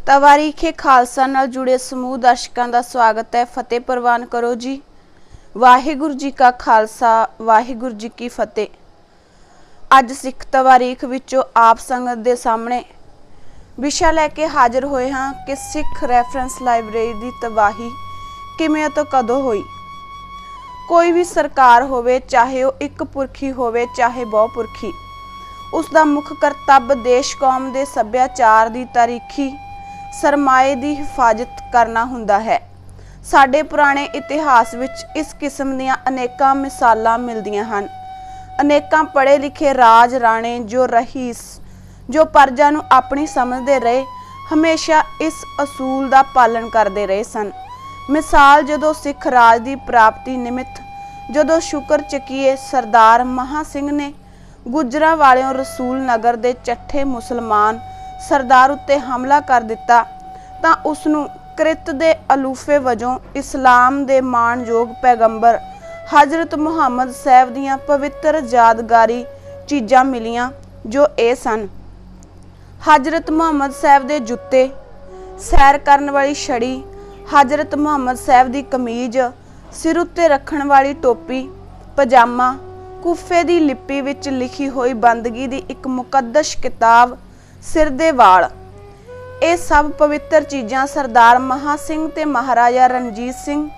तवारीखे खालसा नाल जुड़े समूह दर्शकों का स्वागत है। फतेह प्रवान करो जी। वाहिगुरू जी का खालसा, वाहिगुरू जी की फतेह। अज सिख तवारीख विचों आप संगत के सामने विषय लैके हाजिर होए हाँ कि सिख रैफरेंस लाइब्रेरी की तबाही किवें तो कदों हुई। कोई भी सरकार होवे, चाहे वह एक पुरखी होवे चाहे बहुपुरखी, उसका मुख करतब देश कौम के सभ्याचार की तारीखी सरमाए की हिफाजत करना हुंदा है। साडे पुराने इतिहास विच इस किस्म दीआं अनेकां मिसालां मिलदियां हन। अनेकां पढ़े लिखे राज राणे जो रहीस जो प्रजा नूं अपनी समझदे रहे, हमेशा इस असूल का पालन करते रहे सन। मिसाल जदों सिख राज की प्राप्ति निमित्त जदों शुकर चकीए सरदार महा सिंह ने गुजरां वालियों रसूल नगर के चट्ठे मुसलमान सरदार उत्ते हमला कर दिता तां उसनूं कृत दे अलूफे वजों इस्लाम दे माणयोग पैगंबर हजरत मुहम्मद साहब दीआं पवित्र यादगारी चीज़ां मिलियां जो ये सन। हजरत मुहम्मद साहब दे जुत्ते, सैर करन वाली छड़ी, हजरत मुहम्मद साहब दी कमीज, सिर उत्ते रखण वाली टोपी, पजामा, कूफे दी लिपि विच लिखी हुई बंदगी दी एक मुकद्दस किताब, सिर दे वाल, ये सब पवित्र चीज़ां सरदार महा सिंह ते महाराजा रणजीत सिंह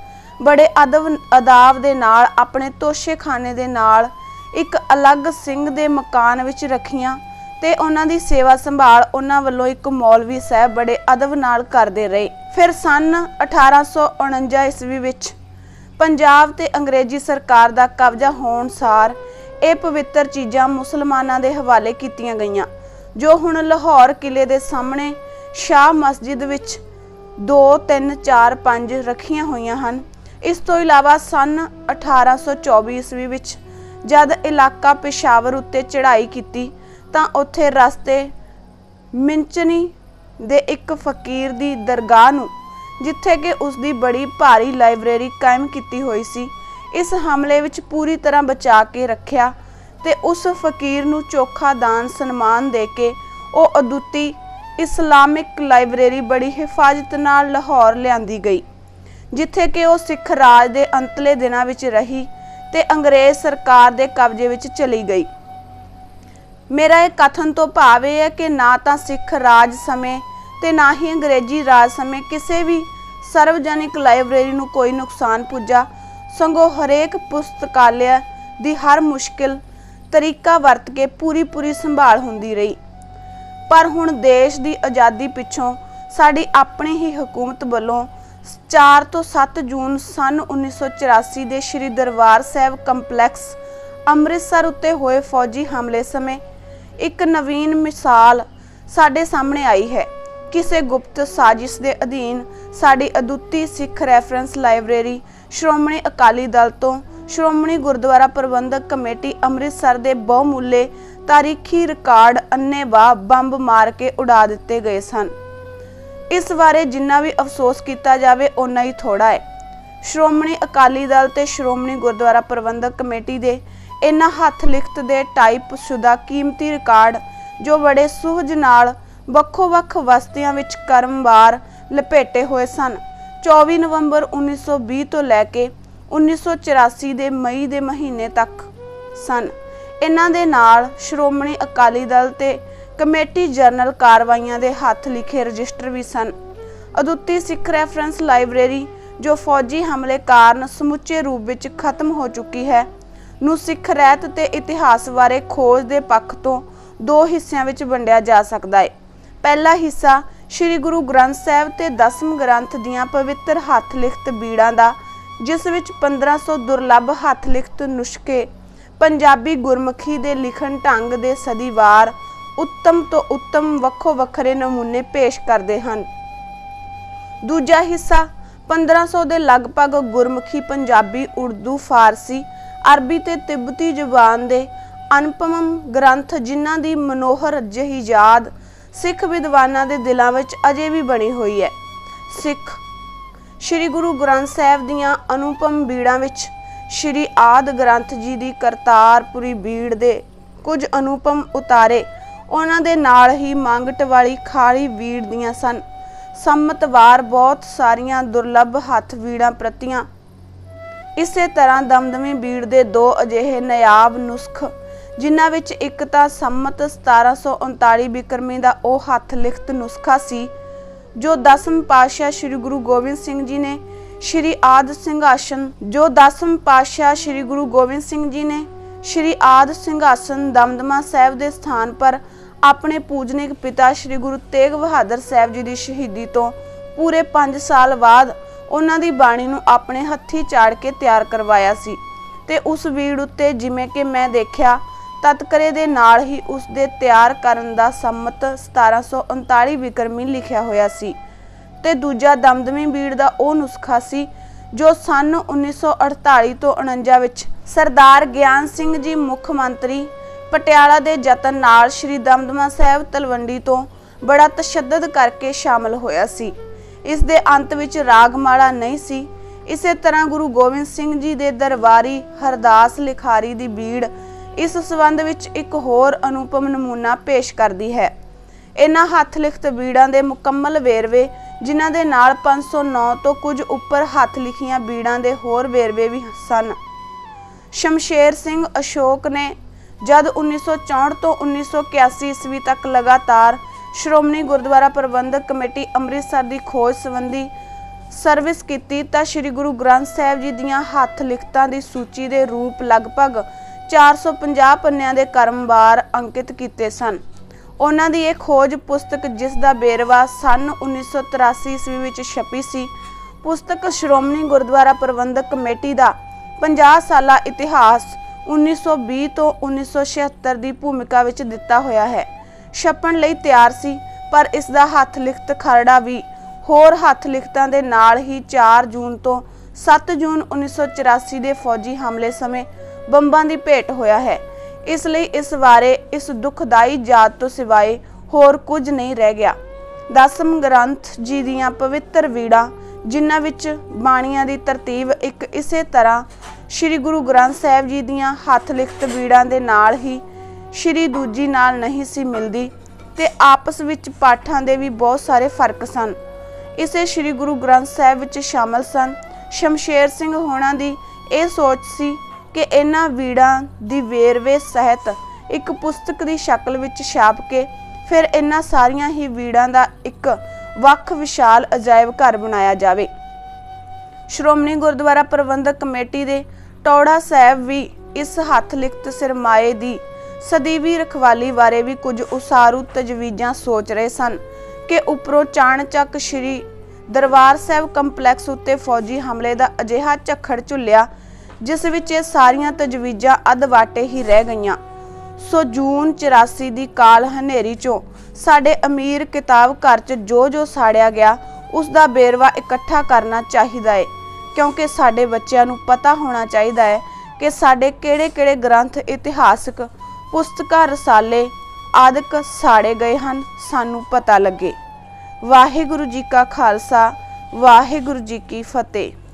बड़े अदाब दे नाल अपने तोशेखाने दे नाल एक अलग सिंह दे मकान विच रखियां ते उन्हां दी सेवा संभाल उन्हां वल्लों एक मौलवी साहब बड़े अदब नाल करदे रहे। फिर सन 1849 ईस्वी विच पंजाब ते अंग्रेजी सरकार दा कब्जा होण सार ये पवित्र चीज़ां मुसलमानां दे हवाले कीतियां गईयां, जो हुण लाहौर किले दे सामने शाह मस्जिद विच 2, 3, 4, 5 रखियां होईयां हन। इस तो इलावा सन 1824 ईस्वी विच जद इलाका पेशावर उत्ते चढ़ाई कीती तां उत्थे रस्ते मिंचनी दे एक फकीर दी दरगाह नूं जिथे कि उसकी बड़ी भारी लाइब्रेरी कायम की हुई सी, इस हमले विच पूरी तरह बचा के रखिया ते उस फकीर नूं चोखा दान सन्मान दे के वो अदुੱਤੀ इस्लामिक लाइब्रेरी बड़ी हिफाजत नाल लाहौर लियांदी गई, जिथे कि वो सिख राज दे अंतले दिनां विच रही ते अंग्रेज सरकार दे कब्जे विच चली गई। मेरा एक कथन तो भाव यह है कि ना तो सिख राज समय ते ना ही अंग्रेजी राज समय किसी भी सार्वजनिक लाइब्रेरी नूं कोई नुकसान पुजा, संगों हरेक पुस्तकालय दी हर मुश्किल तरीका वरत के पूरी संभाल हुंदी रही। पर हुण देश की आज़ादी पिछों साडी अपनी ही हुकूमत वालों 4 तो 7 जून सन 1984 के श्री दरबार साहब कंपलैक्स अमृतसर उत्ते होए फौजी हमले समय एक नवीन मिसाल साडे सामने आई है। किसी गुप्त साजिश के अधीन साडी अदुੱਤੀ सिख रैफरेंस लाइब्रेरी श्रोमणी अकाली दल तो श्रोमणी गुरुद्वारा प्रबंधक कमेटी अमृतसर के बहुमूल्य तारीखी रिकॉर्ड अन्नेवाह बंब मार के उड़ा दिते गए सन। इस बारे जिन्ना भी अफसोस किया जाए उन्ना ही थोड़ा है। श्रोमणी अकाली दल ते श्रोमणी गुरुद्वारा प्रबंधक कमेटी दे इन्हां हथ लिखत दे टाइप शुदा कीमती रिकॉर्ड जो बड़े सुहज नाल ਵੱਖੋ-ਵੱਖ बस्तियां विच क्रमवार लपेटे हुए सन 24 नवंबर 1920 तो लैके 1984 के मई के महीने तक सन। इन्हां दे नाल श्रोमणी अकाली दल ते कमेटी जरनल कार्रवाइयां दे हथ लिखे रजिस्टर भी सन। अदुੱਤੀ सिख रैफरेंस लाइब्रेरी जो फौजी हमले कारण समुचे रूप विच खत्म हो चुकी है नूं सिख रहत ते इतिहास बारे खोज के पक्ष तो 2 हिस्सों में वंडिया जा सकता है। पहला हिस्सा श्री गुरु ग्रंथ साहब ते 10वें ग्रंथ दियां पवित्र हथ लिखत बीड़ां दा, जिस विच 1500 दुर्लभ हथ लिखत नुस्खे पंजाबी गुरमुखी दे लिखण ढंग दे सदीवार उत्तम तो उत्तम वक्खो वक्खरे नमूने पेश करते हैं। दूजा हिस्सा 1500 के लगभग गुरमुखी पंजाबी उर्दू फारसी अरबी ते तिब्बती जुबान दे अनुपम ग्रंथ जिन्हां दी मनोहर जही याद सिख विद्वानां दे दिलां विच अजे भी बनी हुई है। सिख श्री गुरु ग्रंथ साहब दियां अनुपम बीड़ां विच श्री आद ग्रंथ जी दी करतारपुरी बीड़ दे कुछ अनुपम उतारे उन्हां दे नाल ही मंगट वाली खाली बीड़ दियां सन। ਸੰਮਤਵਾਰ ਬਹੁਤ ਸਾਰੀਆਂ ਦੁਰਲੱਭ ਹੱਥ ਵੀੜਾਂ ਪ੍ਰਤੀਆਂ। ਇਸੇ ਤਰ੍ਹਾਂ ਦਮਦਮੀ ਬੀੜ ਦੇ ਦੋ ਅਜਿਹੇ ਨਾਯਾਬ ਨੁਸਖ, ਜਿਨ੍ਹਾਂ ਵਿੱਚ ਇੱਕ ਤਾਂ ਸੰਮਤ 1739 ਬਿਕਰਮੀ ਦਾ ਉਹ ਹੱਥ ਲਿਖਤ ਨੁਸਖਾ ਸੀ ਜੋ 10ਵੇਂ ਪਾਤਸ਼ਾਹ ਸ੍ਰੀ ਗੁਰੂ ਗੋਬਿੰਦ ਸਿੰਘ ਜੀ ਨੇ ਸ਼੍ਰੀ ਆਦ ਸਿੰਘਾਸਨ ਦਮਦਮਾ ਸਾਹਿਬ ਦੇ ਸਥਾਨ ਪਰ ਆਪਣੇ ਪੂਜਨੀਕ ਪਿਤਾ ਸ੍ਰੀ ਗੁਰੂ ਤੇਗ ਬਹਾਦਰ ਸਾਹਿਬ ਜੀ ਦੀ ਸ਼ਹੀਦੀ ਤੋਂ ਪੂਰੇ 5 ਸਾਲ ਬਾਅਦ ਉਹਨਾਂ ਦੀ ਬਾਣੀ ਨੂੰ ਆਪਣੇ ਹੱਥੀਂ ਚਾੜ ਕੇ ਤਿਆਰ ਕਰਵਾਇਆ ਸੀ। ਤੇ ਉਸ ਬੀੜ ਉੱਤੇ ਜਿਵੇਂ ਕਿ ਮੈਂ ਦੇਖਿਆ ਤਤਕਰੇ ਦੇ ਨਾਲ ਹੀ ਉਸ ਦੇ ਤਿਆਰ ਕਰਨ ਦਾ ਸੰਮਤ 1739 ਬਿਕਰਮੀ ਲਿਖਿਆ ਹੋਇਆ ਸੀ ਤੇ ਦੂਜਾ ਦਮਦਮੀ ਬੀੜ ਦਾ ਉਹ ਨੁਸਖਾ ਸੀ ਜੋ ਸਨ 1948 ਤੋਂ 49 ਵਿੱਚ ਸਰਦਾਰ ਗਿਆਨ ਸਿੰਘ ਜੀ ਮੁੱਖ ਮੰਤਰੀ ਪਟਿਆਲਾ ਦੇ ਯਤਨ ਨਾਲ ਸ਼੍ਰੀ ਦਮਦਮਾ ਸਾਹਿਬ ਤਲਵੰਡੀ ਤੋਂ ਬੜਾ ਤਸ਼ੱਦਦ ਕਰਕੇ ਸ਼ਾਮਲ ਹੋਇਆ ਸੀ। ਇਸ ਦੇ ਅੰਤ ਵਿੱਚ ਰਾਗਮਾਲਾ ਨਹੀਂ ਸੀ। ਇਸੇ ਤਰ੍ਹਾਂ ਗੁਰੂ ਗੋਬਿੰਦ ਸਿੰਘ ਜੀ ਦੇ ਦਰਬਾਰੀ ਹਰਦਾਸ ਲਿਖਾਰੀ ਦੀ ਬੀੜ ਇਸ ਸੰਬੰਧ ਵਿੱਚ ਇੱਕ ਹੋਰ ਅਨੁਪਮ ਨਮੂਨਾ ਪੇਸ਼ ਕਰਦੀ ਹੈ। ਇਹਨਾਂ ਹੱਥ ਲਿਖਤ ਬੀੜਾਂ ਦੇ ਮੁਕੰਮਲ ਵੇਰਵੇ, ਜਿਨ੍ਹਾਂ ਦੇ ਨਾਲ 509 ਤੋਂ ਕੁਝ ਉੱਪਰ ਹੱਥ ਲਿਖੀਆਂ ਬੀੜਾਂ ਦੇ ਹੋਰ ਵੇਰਵੇ ਵੀ ਸਨ। ਸ਼ਮਸ਼ੇਰ ਸਿੰਘ ਅਸ਼ੋਕ ਨੇ ਜਦ 1964 ਤੋਂ 1981 ਈਸਵੀ ਤੱਕ ਲਗਾਤਾਰ ਸ਼੍ਰੋਮਣੀ ਗੁਰਦੁਆਰਾ ਪ੍ਰਬੰਧਕ ਕਮੇਟੀ ਅੰਮ੍ਰਿਤਸਰ ਦੀ ਖੋਜ ਸੰਬੰਧੀ ਸਰਵਿਸ ਕੀਤੀ ਤਾਂ ਸ੍ਰੀ ਗੁਰੂ ਗ੍ਰੰਥ ਸਾਹਿਬ ਜੀ ਦੀਆਂ ਹੱਥ ਲਿਖਤਾਂ ਦੀ ਸੂਚੀ ਦੇ ਰੂਪ ਲਗਭਗ 450 ਪੰਨਿਆਂ ਦੇ ਕਰਮਵਾਰ ਅੰਕਿਤ ਕੀਤੇ ਸਨ। ਉਹਨਾਂ ਦੀ ਇਹ ਖੋਜ ਪੁਸਤਕ, ਜਿਸ ਦਾ ਵੇਰਵਾ ਸਨ 1983 ਈਸਵੀ ਵਿੱਚ ਛਪੀ ਸੀ, ਪੁਸਤਕ ਸ਼੍ਰੋਮਣੀ ਗੁਰਦੁਆਰਾ ਪ੍ਰਬੰਧਕ ਕਮੇਟੀ ਦਾ 50 ਸਾਲਾ ਇਤਿਹਾਸ 1920 ਤੋਂ 1976 ਦੀ ਭੂਮਿਕਾ ਵਿੱਚ ਦਿੱਤਾ ਹੋਇਆ ਹੈ, ਛਪਣ ਲਈ ਤਿਆਰ ਸੀ। ਪਰ ਇਸ ਦਾ ਹੱਥ ਲਿਖਤ ਖਰੜਾ ਵੀ ਹੋਰ ਹੱਥ ਲਿਖਤਾਂ ਦੇ ਨਾਲ ਹੀ 4 ਜੂਨ ਤੋਂ 7 ਜੂਨ 1984 ਦੇ ਫੌਜੀ ਹਮਲੇ ਸਮੇਂ ਬੰਬਾਂ ਦੀ ਭੇਟ ਹੋਇਆ ਹੈ। ਇਸ ਲਈ ਇਸ ਬਾਰੇ ਇਸ ਦੁਖਦਾਈ ਯਾਦ ਤੋਂ ਸਿਵਾਏ ਹੋਰ ਕੁਝ ਨਹੀਂ ਰਹਿ ਗਿਆ। 10ਮ ਗ੍ਰੰਥ ਜੀ ਦੀਆਂ ਪਵਿੱਤਰ ਵੀੜਾਂ, ਜਿਨ੍ਹਾਂ ਵਿੱਚ ਬਾਣੀਆਂ ਦੀ ਤਰਤੀਬ ਇੱਕ ਇਸੇ ਤਰ੍ਹਾਂ ਸ੍ਰੀ ਗੁਰੂ ਗ੍ਰੰਥ ਸਾਹਿਬ ਜੀ ਦੀਆਂ ਹੱਥ ਲਿਖਤ ਬੀੜਾਂ ਦੇ ਨਾਲ ਹੀ ਸ੍ਰੀ ਦੂਜੀ ਨਾਲ ਨਹੀਂ ਸੀ ਮਿਲਦੀ ਤੇ ਆਪਸ ਵਿੱਚ ਪਾਠਾਂ ਦੇ ਵੀ ਬਹੁਤ ਸਾਰੇ ਫਰਕ ਸਨ। ਇਸੇ ਸ੍ਰੀ ਗੁਰੂ ਗ੍ਰੰਥ ਸਾਹਿਬ ਵਿੱਚ ਸ਼ਾਮਲ ਸਨ। ਸ਼ਮਸ਼ੇਰ ਸਿੰਘ ਹੋਣਾ ਦੀ ਇਹ ਸੋਚ ਸੀ ਕਿ ਇਹਨਾਂ ਬੀੜਾਂ ਦੀ ਵੇਰਵੇ ਸਹਿਤ ਇੱਕ ਪੁਸਤਕ ਦੀ ਸ਼ਕਲ ਵਿੱਚ ਛਾਪ ਕੇ ਫਿਰ ਇਹਨਾਂ ਸਾਰੀਆਂ ਹੀ ਬੀੜਾਂ ਦਾ ਇੱਕ ਵੱਖ ਵਿਸ਼ਾਲ ਅਜਾਇਬ ਘਰ ਬਣਾਇਆ ਜਾਵੇ। ਸ਼੍ਰੋਮਣੀ ਗੁਰਦੁਆਰਾ ਪ੍ਰਬੰਧਕ ਕਮੇਟੀ ਦੇ ਟੌੜਾ ਸਾਹਿਬ ਵੀ ਇਸ ਹੱਥ ਲਿਖਤ ਸਰਮਾਏ ਦੀ ਸਦੀਵੀ ਰਖਵਾਲੀ ਬਾਰੇ ਵੀ ਕੁਝ ਉਸਾਰੂ ਤਜਵੀਜ਼ਾਂ ਸੋਚ ਰਹੇ ਸਨ ਕਿ ਉੱਪਰੋਂ ਚਾਣਚੱਕ ਸ਼੍ਰੀ ਦਰਬਾਰ ਸਾਹਿਬ ਕੰਪਲੈਕਸ ਉੱਤੇ ਫੌਜੀ ਹਮਲੇ ਦਾ ਅਜਿਹਾ ਝੱਖੜ ਝੁੱਲਿਆ ਜਿਸ ਵਿੱਚ ਇਹ ਸਾਰੀਆਂ ਤਜਵੀਜ਼ਾਂ ਅਧਵਾਟੇ ਹੀ ਰਹਿ ਗਈਆਂ। ਸੋ ਜੂਨ 84 ਦੀ ਕਾਲ ਹਨੇਰੀ ਚੋਂ ਸਾਡੇ ਅਮੀਰ ਕਿਤਾਬ ਘਰ 'ਚ ਜੋ ਸਾੜਿਆ ਗਿਆ ਉਸ ਦਾ ਵੇਰਵਾ ਇਕੱਠਾ ਕਰਨਾ ਚਾਹੀਦਾ ਹੈ, ਕਿਉਂਕਿ ਸਾਡੇ ਬੱਚਿਆਂ ਨੂੰ ਪਤਾ ਹੋਣਾ ਚਾਹੀਦਾ ਹੈ ਕਿ ਸਾਡੇ ਕਿਹੜੇ-ਕਿਹੜੇ ਗ੍ਰੰਥ, ਇਤਿਹਾਸਕ ਪੁਸਤਕਾਂ, ਰਸਾਲੇ ਆਦਿਕ ਸਾੜੇ ਗਏ ਹਨ, ਸਾਨੂੰ ਪਤਾ ਲੱਗੇ। ਵਾਹਿਗੁਰੂ ਜੀ ਕਾ ਖਾਲਸਾ, ਵਾਹਿਗੁਰੂ ਜੀ ਕੀ ਫਤਿਹ।